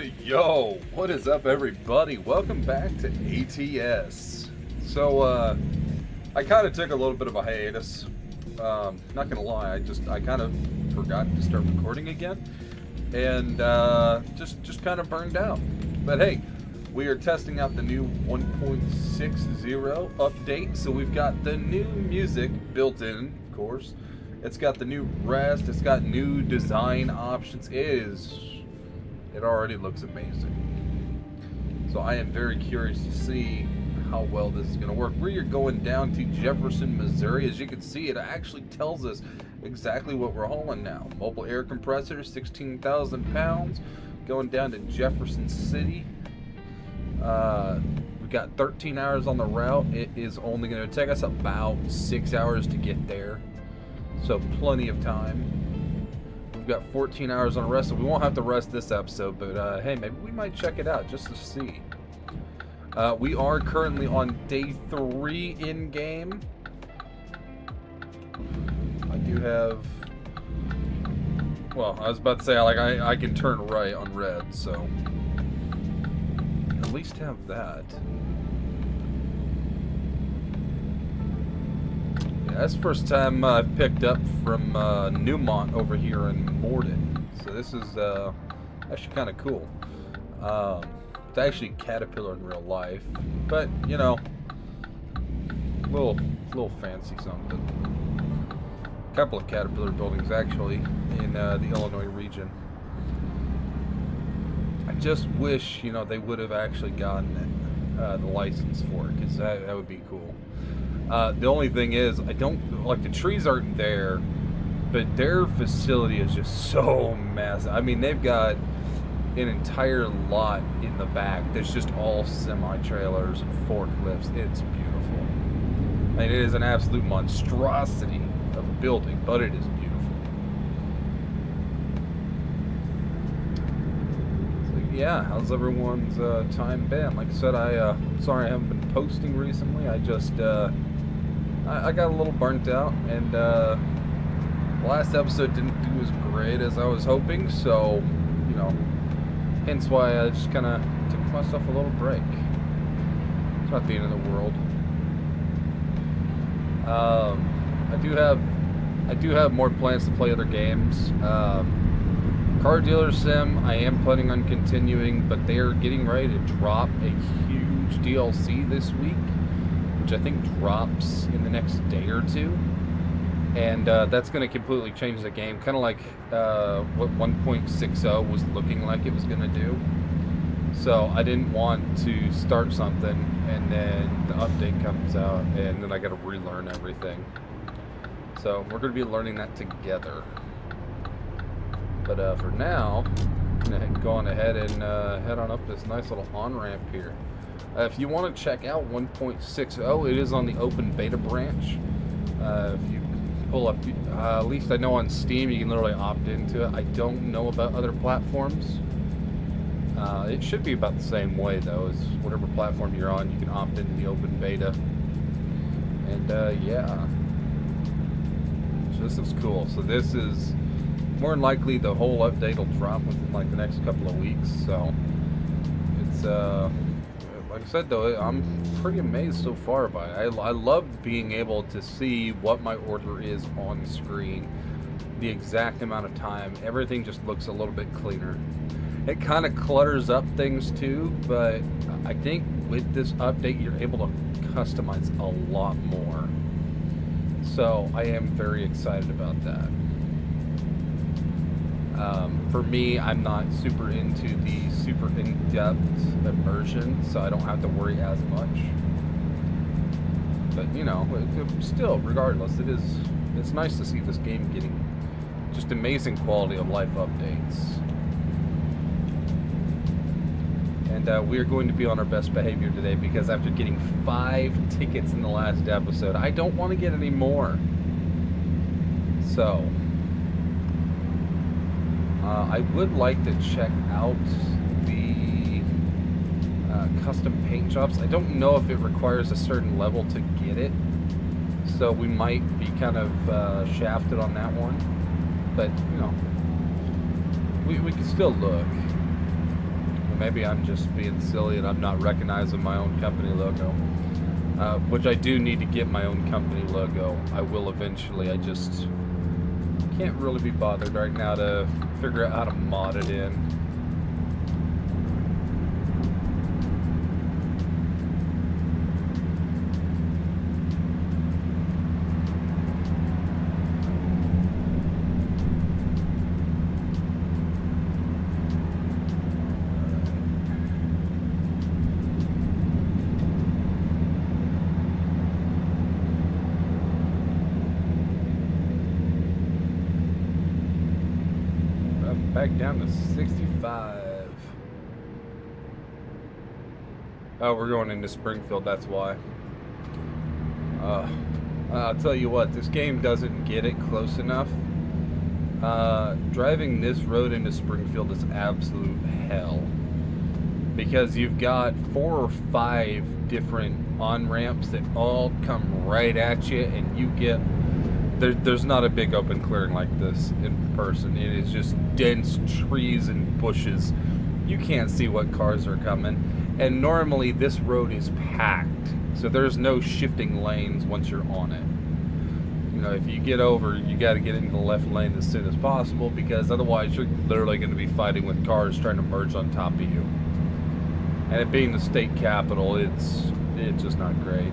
Yo, what is up, everybody? Welcome back to ATS. So, I kind of took a little bit of a hiatus. Not gonna lie, I kind of forgot to start recording again, and just kind of burned out. But hey, we are testing out the new 1.60 update, so we've got the new music built in, of course. It's got the new rest. It's got new design options. It already looks amazing. So I am very curious to see how well this is going to work. We are going down to Jefferson, Missouri. As you can see, it actually tells us exactly what we're hauling now. Mobile air compressor, 16,000 pounds. Going down to Jefferson City. We've got 13 hours on the route. It is only going to take us about 6 hours to get there. So plenty of time. We've got 14 hours on rest, so we won't have to rest this episode, but hey, maybe we might check it out just to see. We are currently on day 3 in game. I do have, well, I was about to say, I can turn right on red, so at least have that. Yeah, that's the first time I've picked up from Newmont over here in Morden. So this is actually kind of cool. It's actually Caterpillar in real life, but you know, little fancy something. A couple of Caterpillar buildings actually in the Illinois region. I just wish, you know, they would have actually gotten the license for it, because that would be cool. The only thing is, I don't like the trees aren't there, but their facility is just so massive. I mean, they've got an entire lot in the back that's just all semi-trailers and forklifts. It's beautiful. I mean, it is an absolute monstrosity of a building, but it is beautiful. So yeah, how's everyone's time been? Like I said, sorry I haven't been posting recently. I just I got a little burnt out, and last episode didn't do as great as I was hoping, so, you know, hence why I just kind of took myself a little break. It's not the end of the world. I do have more plans to play other games. Car Dealer Sim, I am planning on continuing, but they are getting ready to drop a huge DLC this week, which I think drops in the next day or two, and that's going to completely change the game, kind of like what 1.60 was looking like it was going to do. So I didn't want to start something and then the update comes out and then I got to relearn everything. So we're going to be learning that together. But for now, I'm going to go on ahead and head on up this nice little on-ramp here. If you want to check out 1.60, it is on the open beta branch. If you pull up, at least I know on Steam you can literally opt into it. I don't know about other platforms. It should be about the same way though, as whatever platform you're on, you can opt into the open beta. And yeah, so this looks cool. So this is more than likely the whole update will drop within like the next couple of weeks. So it's like I said though, I'm pretty amazed so far by it. I love being able to see what my order is on the screen, the exact amount of time. Everything just looks a little bit cleaner. It kind of clutters up things too, but I think with this update you're able to customize a lot more. So I am very excited about that. For me, I'm not super into the super in-depth immersion, so I don't have to worry as much. But you know, still, regardless, it's nice to see this game getting just amazing quality of life updates. And we are going to be on our best behavior today, because after getting 5 tickets in the last episode, I don't want to get any more. So I would like to check out the custom paint jobs. I don't know if it requires a certain level to get it, so we might be kind of shafted on that one. But you know, we can still look. Maybe I'm just being silly and I'm not recognizing my own company logo. Which I do need to get my own company logo. I will eventually. I just can't really be bothered right now to figure out how to mod it in. Back down to 65. Oh, we're going into Springfield, that's why. I'll tell you what, this game doesn't get it close enough. Driving this road into Springfield is absolute hell. Because you've got 4 or 5 different on-ramps that all come right at you, and you get... There's not a big open clearing like this in person. It is just dense trees and bushes. You can't see what cars are coming. And normally this road is packed, so there's no shifting lanes once you're on it. You know, if you get over, you got to get into the left lane as soon as possible, because otherwise you're literally going to be fighting with cars trying to merge on top of you. And it being the state capital, it's just not great.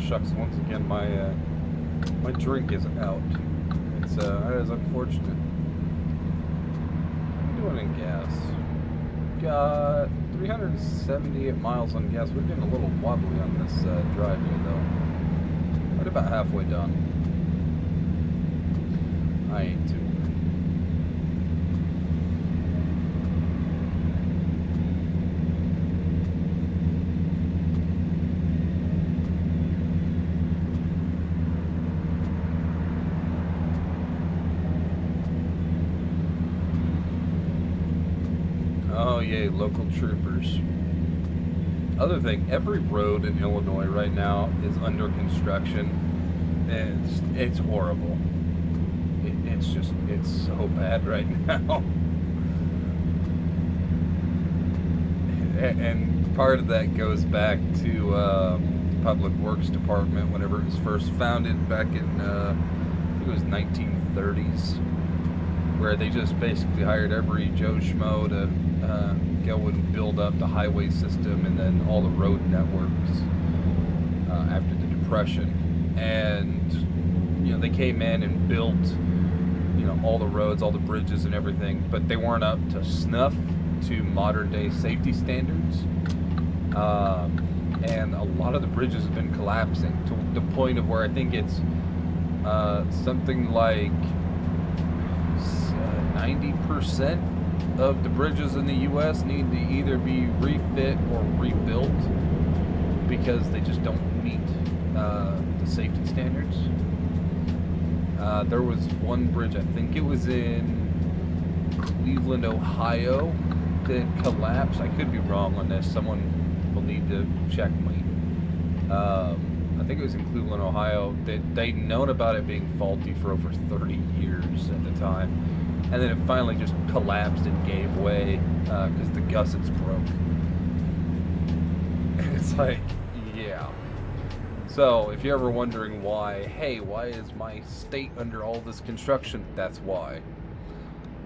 Shucks, once again my drink is out. That is unfortunate. What are we doing in gas? Got 378 miles on gas. We're getting a little wobbly on this drive here though. Right about halfway done. I ain't too. Oh yay, local troopers. Other thing, every road in Illinois right now is under construction. It's horrible. It's so bad right now. And part of that goes back to Public Works Department whenever it was first founded back in, I think it was 1930s, where they just basically hired every Joe Schmo to go and build up the highway system and then all the road networks after the Depression. And, you know, they came in and built, you know, all the roads, all the bridges and everything, but they weren't up to snuff to modern day safety standards. And a lot of the bridges have been collapsing to the point of where I think it's something like 90% of the bridges in the U.S. need to either be refit or rebuilt because they just don't meet the safety standards. There was one bridge, I think it was in Cleveland, Ohio, that collapsed. I could be wrong on this. Someone will need to check me. I think it was in Cleveland, Ohio, that they'd known about it being faulty for over 30 years at the time. And then it finally just collapsed and gave way because the gussets broke. And it's like, yeah. So, if you're ever wondering why, hey, why is my state under all this construction? That's why.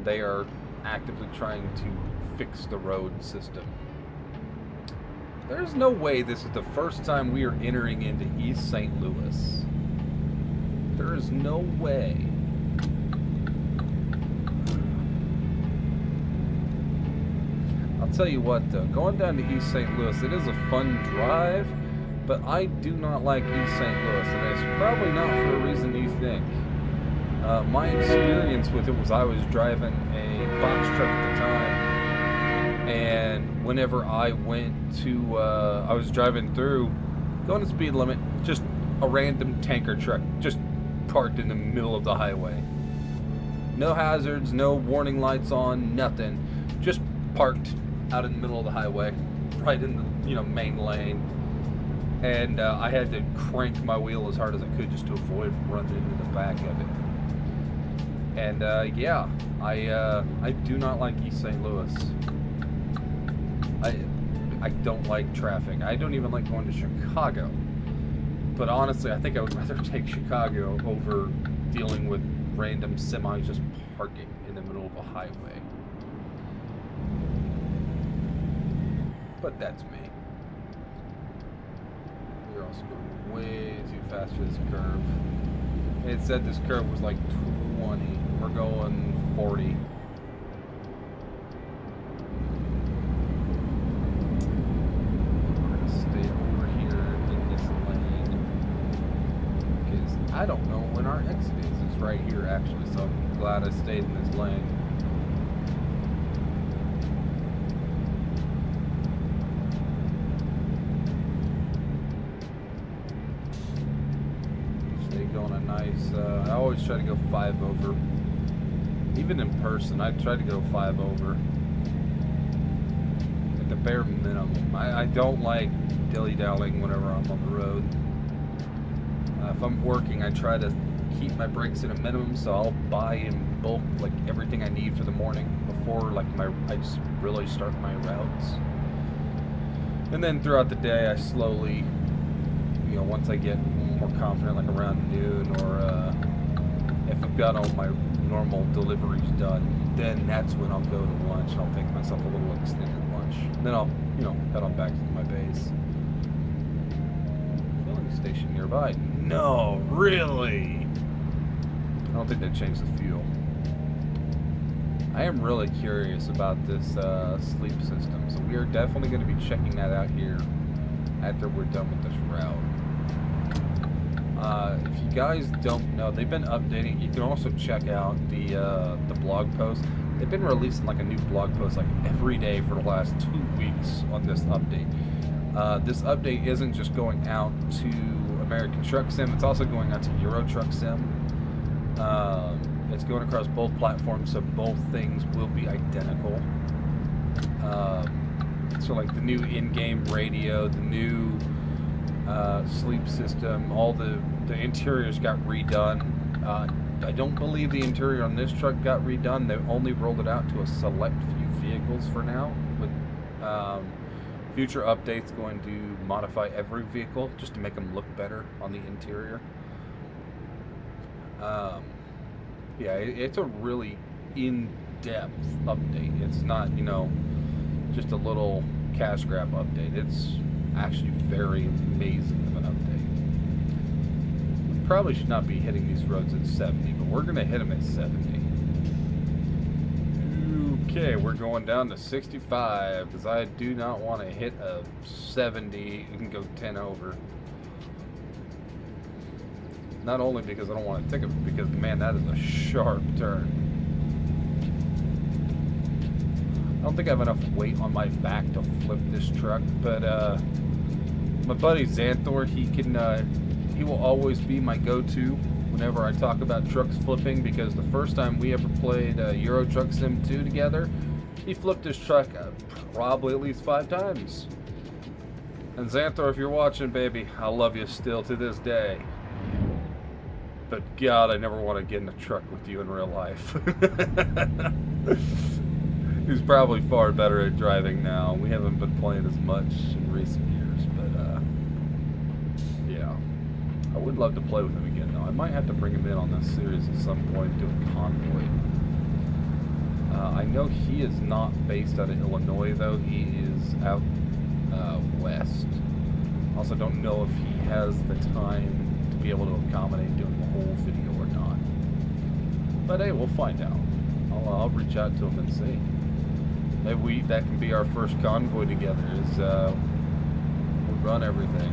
They are actively trying to fix the road system. There's no way this is the first time we are entering into East St. Louis. There is no way. I'll tell you what though, going down to East St. Louis, it is a fun drive, but I do not like East St. Louis, and it's probably not for the reason you think. My experience with it was I was driving a box truck at the time, and whenever I went to, I was driving through, going the speed limit, just a random tanker truck, just parked in the middle of the highway. No hazards, no warning lights on, nothing. Just parked out in the middle of the highway, right in the main lane. And I had to crank my wheel as hard as I could just to avoid running into the back of it. And yeah, I do not like East St. Louis. I don't like traffic. I don't even like going to Chicago. But honestly, I think I would rather take Chicago over dealing with random semis just parking in the middle of a highway. But that's me. We're also going way too fast for this curve. It said this curve was like 20. We're going 40. We're going to stay over here in this lane. Because I don't know when our exit is. It's right here actually, so I'm glad I stayed in this lane. Going a nice, I always try to go 5 over. Even in person, I try to go 5 over. At the bare minimum. I don't like dilly-dallying whenever I'm on the road. If I'm working, I try to keep my brakes at a minimum, so I'll buy in bulk like everything I need for the morning before I just really start my routes. And then throughout the day, I slowly, once I get more confident, like around noon, or if I've got all my normal deliveries done, then that's when I'll go to lunch. I'll take myself a little extended lunch. Then I'll, head on back to my base. Filling station nearby. No, really? I don't think they changed the fuel. I am really curious about this sleep system, so we are definitely going to be checking that out here after we're done with this route. If you guys don't know, they've been updating. You can also check out the blog post. They've been releasing like a new blog post like every day for the last 2 weeks on this update. This update isn't just going out to American Truck Sim, it's also going out to Euro Truck Sim. It's going across both platforms, so both things will be identical. So like the new in-game radio, the new sleep system, all the interiors got redone. I don't believe the interior on this truck got redone. They only rolled it out to a select few vehicles for now, but future updates going to modify every vehicle just to make them look better on the interior. Yeah, it's a really in-depth update. It's not, just a little cash grab update. It's actually very amazing of an update. We probably should not be hitting these roads at 70, but we're going to hit them at 70. Okay, we're going down to 65 because I do not want to hit a 70 and go 10 over. Not only because I don't want to take it, but because, man, that is a sharp turn. I don't think I have enough weight on my back to flip this truck, but my buddy Xanthor, he will always be my go-to whenever I talk about trucks flipping, because the first time we ever played Euro Truck Sim 2 together, he flipped his truck probably at least 5 times. And Xanthor, if you're watching, baby, I love you still to this day. But God, I never want to get in a truck with you in real life. He's probably far better at driving now. We haven't been playing as much in recent years, but yeah. I would love to play with him again, though. I might have to bring him in on this series at some point, do a convoy. I know he is not based out of Illinois, though. He is out west. Also, don't know if he has the time to be able to accommodate doing the whole video or not. But hey, we'll find out. I'll reach out to him and see. Maybe that can be our first convoy together. Is we run everything.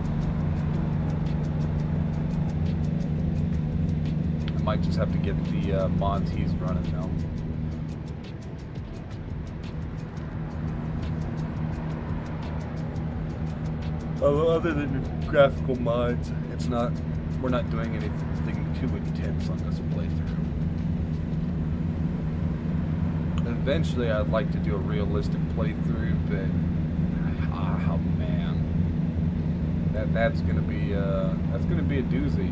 I might just have to get the mods he's running now. Other than graphical mods, we're not doing anything too intense on this playthrough. Eventually, I'd like to do a realistic playthrough, but oh man, that's gonna be a doozy.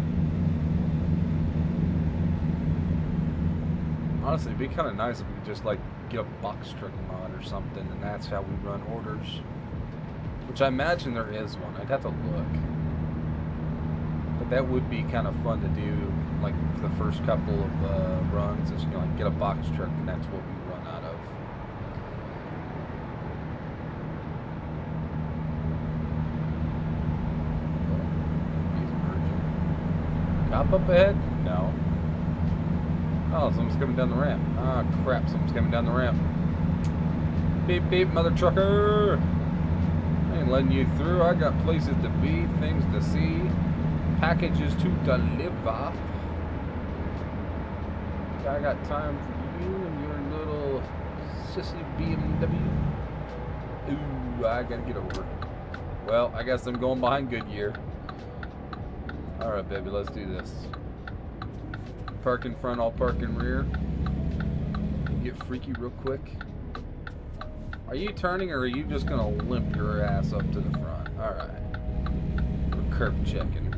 Honestly, it'd be kind of nice if we could just like get a box truck mod or something, and that's how we run orders. Which I imagine there is one. I'd have to look. But that would be kind of fun to do, like for the first couple of runs. Is like get a box truck, and that's what we run out of. He's merging. Cop up ahead? No. Oh, someone's coming down the ramp. Ah, crap! Someone's coming down the ramp. Beep beep, mother trucker! I ain't letting you through. I got places to be, things to see, packages to deliver. I got time for you and your little sissy BMW. Ooh, I gotta get over. Well, I guess I'm going behind Goodyear. Alright, baby, let's do this. Park in front, I'll park in rear. Get freaky real quick. Are you turning, or are you just gonna limp your ass up to the front? Alright. We're curb checking.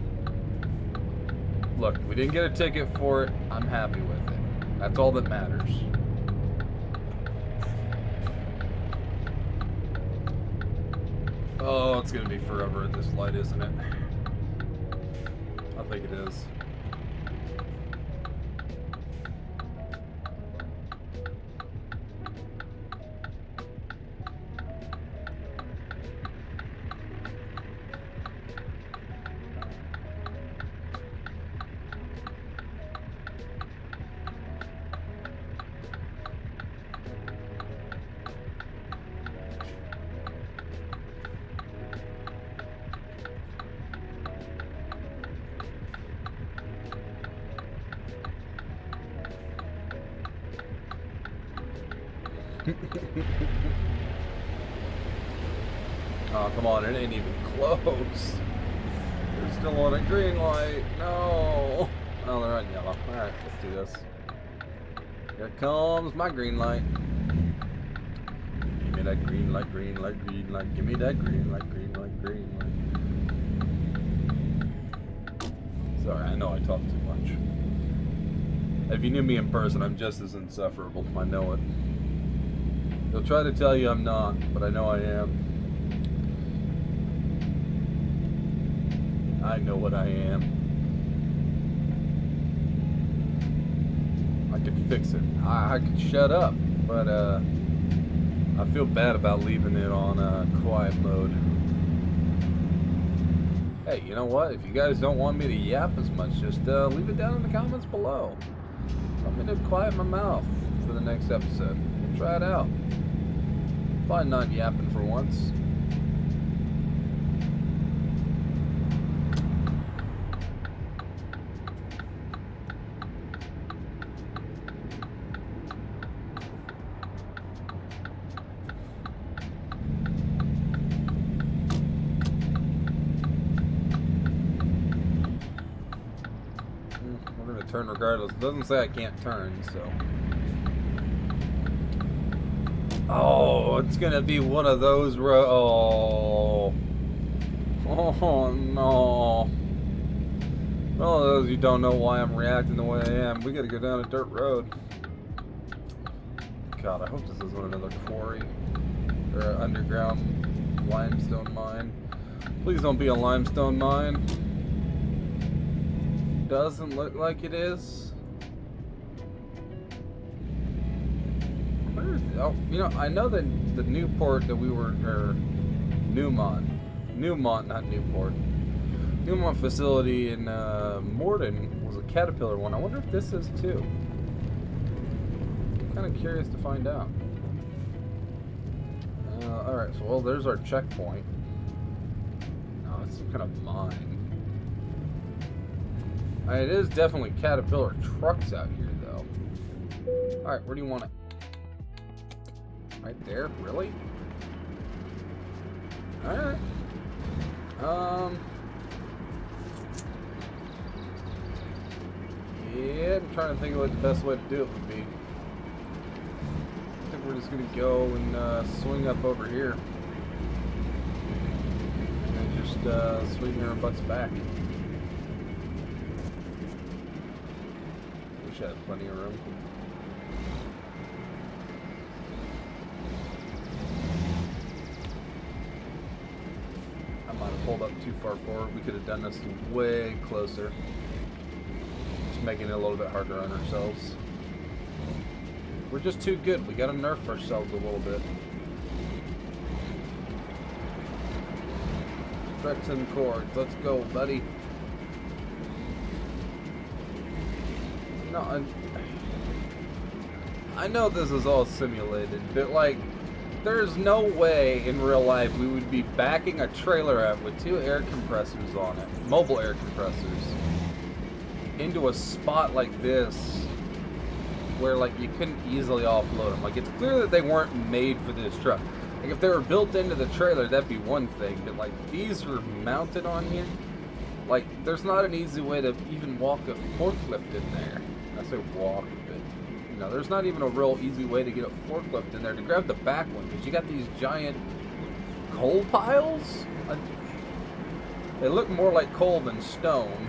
Look, we didn't get a ticket for it. I'm happy with it. That's all that matters. Oh, it's gonna be forever at this light, isn't it? I think it is. Oh, come on, it ain't even close. They're still on a green light. No. Oh, they're on yellow. Alright, let's do this. Here comes my green light. Give me that green light, green light, green light. Give me that green light, green light, green light. Sorry, I know I talk too much. If you knew me in person, I'm just as insufferable. I know it. They'll try to tell you I'm not, but I know I am. I know what I am. I could fix it. I could shut up, but I feel bad about leaving it on quiet mode. Hey, you know what? If you guys don't want me to yap as much, just leave it down in the comments below. I'm gonna quiet my mouth for the next episode. We'll try it out. Fine not yapping for once. We're gonna turn regardless. It doesn't say I can't turn, so. Oh, it's gonna be one of those oh no. Well, those of you don't know why I'm reacting the way I am, we gotta go down a dirt road. God, I hope this isn't another quarry or an underground limestone mine. Please don't be a limestone mine. Doesn't look like it is. Oh, you know, I know that the Newport that we were, or Newmont, not Newport. Newmont facility in Morden was a Caterpillar one. I wonder if this is too. I'm kind of curious to find out. Alright, so well, there's our checkpoint. No, it's some kind of mine. It is definitely Caterpillar trucks out here, though. Alright, where do you want it? Right there? Really? Alright. Yeah, I'm trying to think of what the best way to do it would be. I think we're just gonna go and swing up over here. And then just swing our butts back. Wish I had plenty of room. I might have pulled up too far forward. We could have done this way closer. Just making it a little bit harder on ourselves. We're just too good. We gotta nerf ourselves a little bit. Stretching cords. Let's go, buddy. No, I know this is all simulated, but like, there's no way in real life we would be backing a trailer up with 2 air compressors on it, mobile air compressors, into a spot like this where like you couldn't easily offload them. Like, it's clear that they weren't made for this truck. Like, if they were built into the trailer, that'd be one thing, but like these are mounted on here. Like, there's not an easy way to even walk a forklift in there. I say walk, but you know, there's not even a real easy way to get a forklift in there to grab the back one, because you got these giant coal piles. They look more like coal than stone.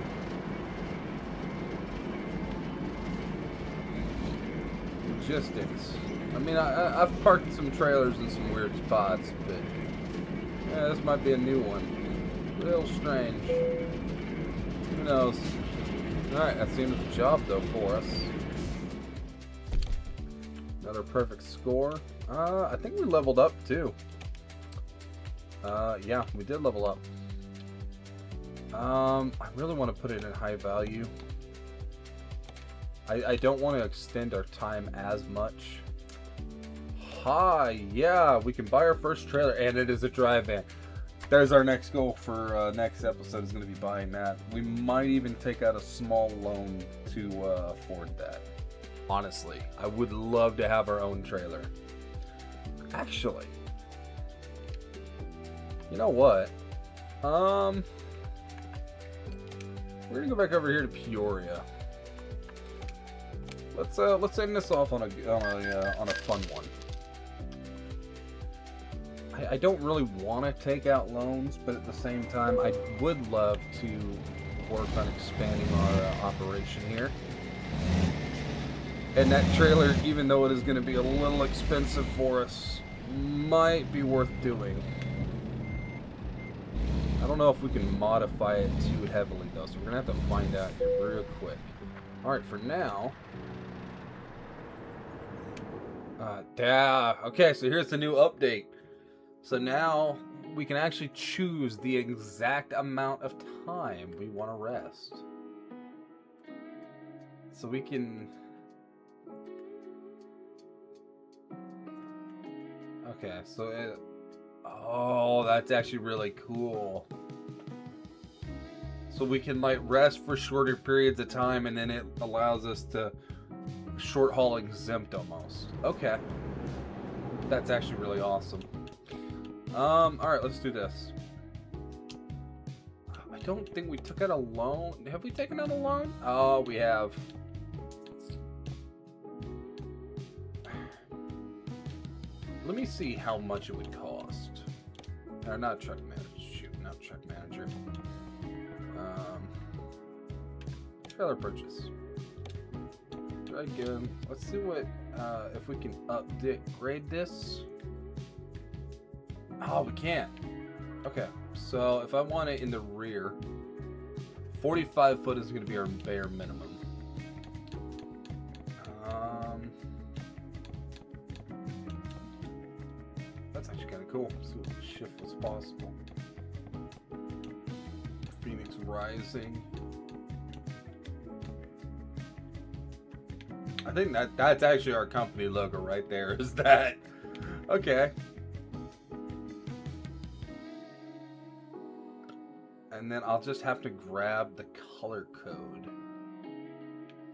Logistics. I mean, I've parked some trailers in some weird spots, but yeah, this might be a new one. Real strange. Who knows? Alright, that's the end of the job, though, for us. Another perfect score. I think we leveled up, too. Yeah, we did level up. I really want to put it in high value. I don't want to extend our time as much. Yeah, we can buy our first trailer, and it is a drive van. There's our next goal for next episode, is going to be buying that. We might even take out a small loan to afford that. Honestly, I would love to have our own trailer. Actually, you know what? We're gonna go back over here to Peoria. Let's end this off on a fun one. I don't really want to take out loans, but at the same time, I would love to work on expanding our operation here. And that trailer, even though it is going to be a little expensive for us, might be worth doing. I don't know if we can modify it too heavily, though, so we're going to have to find out here real quick. Alright, for now... okay, so here's the new update. So now we can actually choose the exact amount of time we want to rest. So we can... Okay, so it... Oh, that's actually really cool. So we can like rest for shorter periods of time, and then it allows us to short haul exempt almost. Okay. That's actually really awesome. Alright, let's do this. I don't think we took out a loan. Have we taken out a loan? Oh, we have. Let me see how much it would cost. Or not truck manager. Shoot, not truck manager. Trailer purchase. Try again. Let's see what if we can upgrade this. Oh, we can't. Okay, so if I want it in the rear, 45 foot is going to be our bare minimum. That's actually kind of cool. See what shift was possible. Phoenix Rising. I think that's actually our company logo right there. Is that okay? And then I'll just have to grab the color code.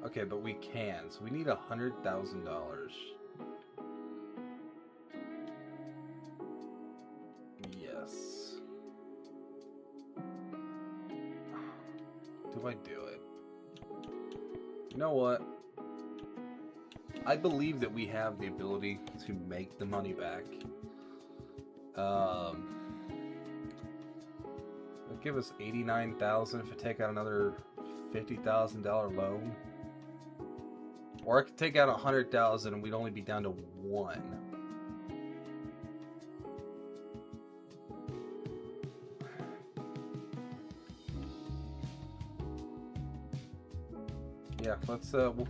Okay, but we can. So we need $100,000. Yes. Do I do it? You know what? I believe that we have the ability to make the money back. It'll give us $89,000 if I take out another $50,000 loan. Or I could take out $100,000 and we'd only be down to 1. Yeah, let's we'll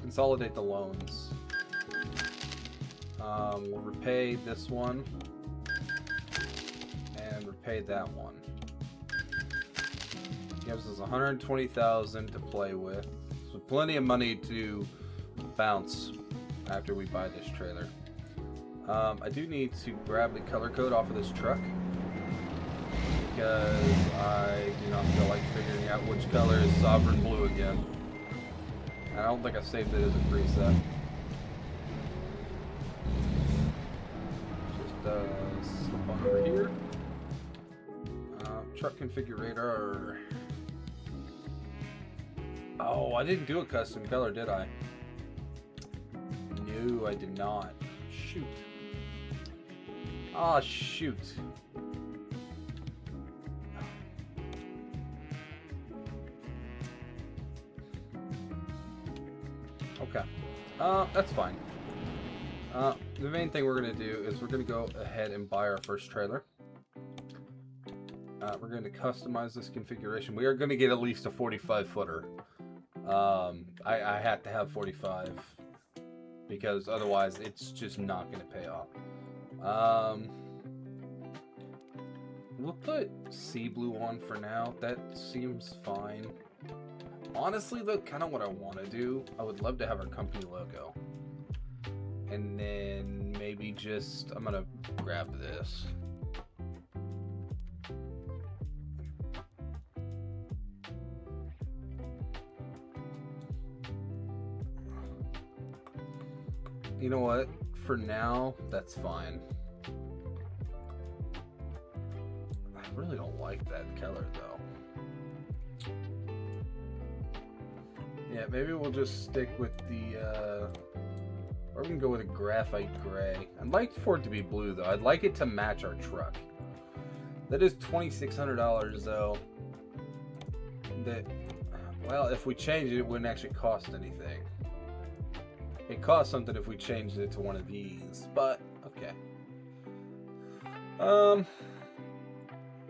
consolidate the loans. We'll repay this one and repay that one. Gives us $120,000 to play with. So plenty of money to bounce after we buy this trailer. I do need to grab the color code off of this truck because I do not feel like figuring out which color is Sovereign Blue again. I don't think I saved it as a preset. Just slip on over here. Truck configurator. Oh, I didn't do a custom color, did I? No, I did not. Shoot. Ah, shoot. Okay. That's fine. The main thing we're going to do is we're going to go ahead and buy our first trailer. We're going to customize this configuration. We are going to get at least a 45 footer. I had to have 45 because otherwise it's just not going to pay off. We'll put sea blue on for now. That seems fine. Honestly, though, kind of what I want to do, I would love to have our company logo. And then maybe just, I'm going to grab this. You know what? For now, that's fine. I really don't like that color, though. Yeah, maybe we'll just stick with the, or we can go with a graphite gray. I'd like for it to be blue, though. I'd like it to match our truck. That is $2,600, though. That, well, if we change it, it wouldn't actually cost anything. It costs something if we changed it to one of these, but okay.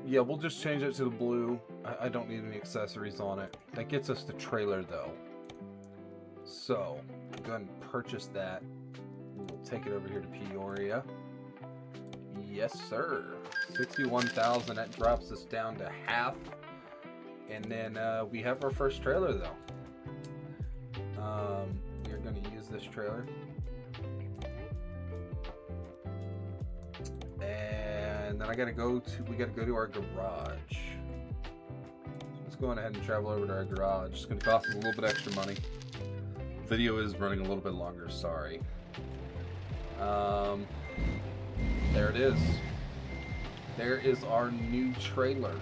Yeah, we'll just change it to the blue. I don't need any accessories on it. That gets us the trailer, though. So, go ahead and purchase that. We'll take it over here to Peoria. Yes, sir. 61,000. That drops us down to half. And then we have our first trailer, though. We are going to use this trailer. And then we gotta go to our garage. Let's go on ahead and travel over to our garage. It's gonna cost us a little bit extra money. Video is running a little bit longer, sorry. There it is. There is our new trailer.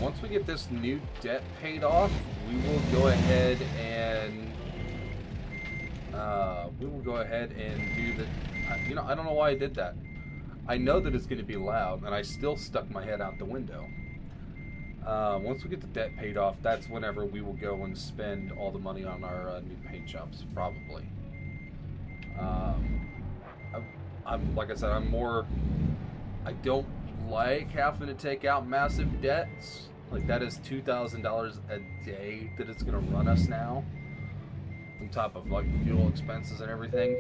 Once we get this new debt paid off, we will go ahead and do the. You know, I don't know why I did that. I know that it's going to be loud, and I still stuck my head out the window. Once we get the debt paid off, that's whenever we will go and spend all the money on our new paint jobs, probably. I'm like I said, I don't like having to take out massive debts. Like, that is $2,000 a day that it's going to run us now. on top of like fuel expenses and everything.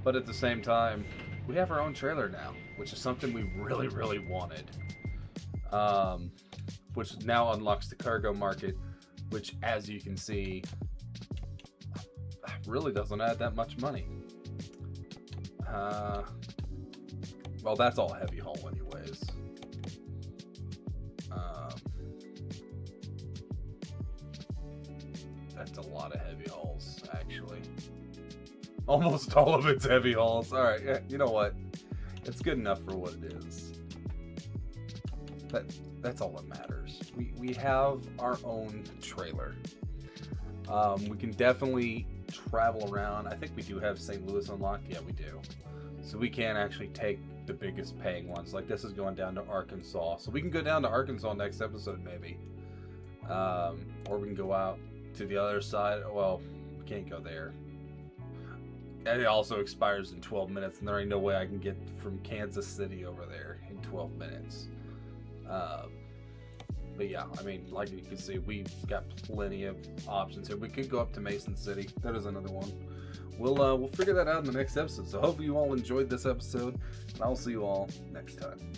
But at the same time, we have our own trailer now, which is something we really, really wanted. Which now unlocks the cargo market, which, as you can see, really doesn't add that much money. Well, that's all heavy haul anyways. That's a lot of heavy hauls, actually. Almost all of it's heavy hauls. All right, yeah, you know what? It's good enough for what it is. That's all that matters. We have our own trailer. We can definitely travel around. I think we do have St. Louis unlocked. Yeah, we do. So we can actually take the biggest paying ones. Like this is going down to Arkansas. So we can go down to Arkansas next episode maybe. Or we can go out to the other side. Well, we can't go there. And it also expires in 12 minutes, and there ain't no way I can get from Kansas City over there in 12 minutes. But yeah, I mean, like you can see, we've got plenty of options here. We could go up to Mason City. That is another one. We'll figure that out in the next episode. So hopefully you all enjoyed this episode, and I'll see you all next time.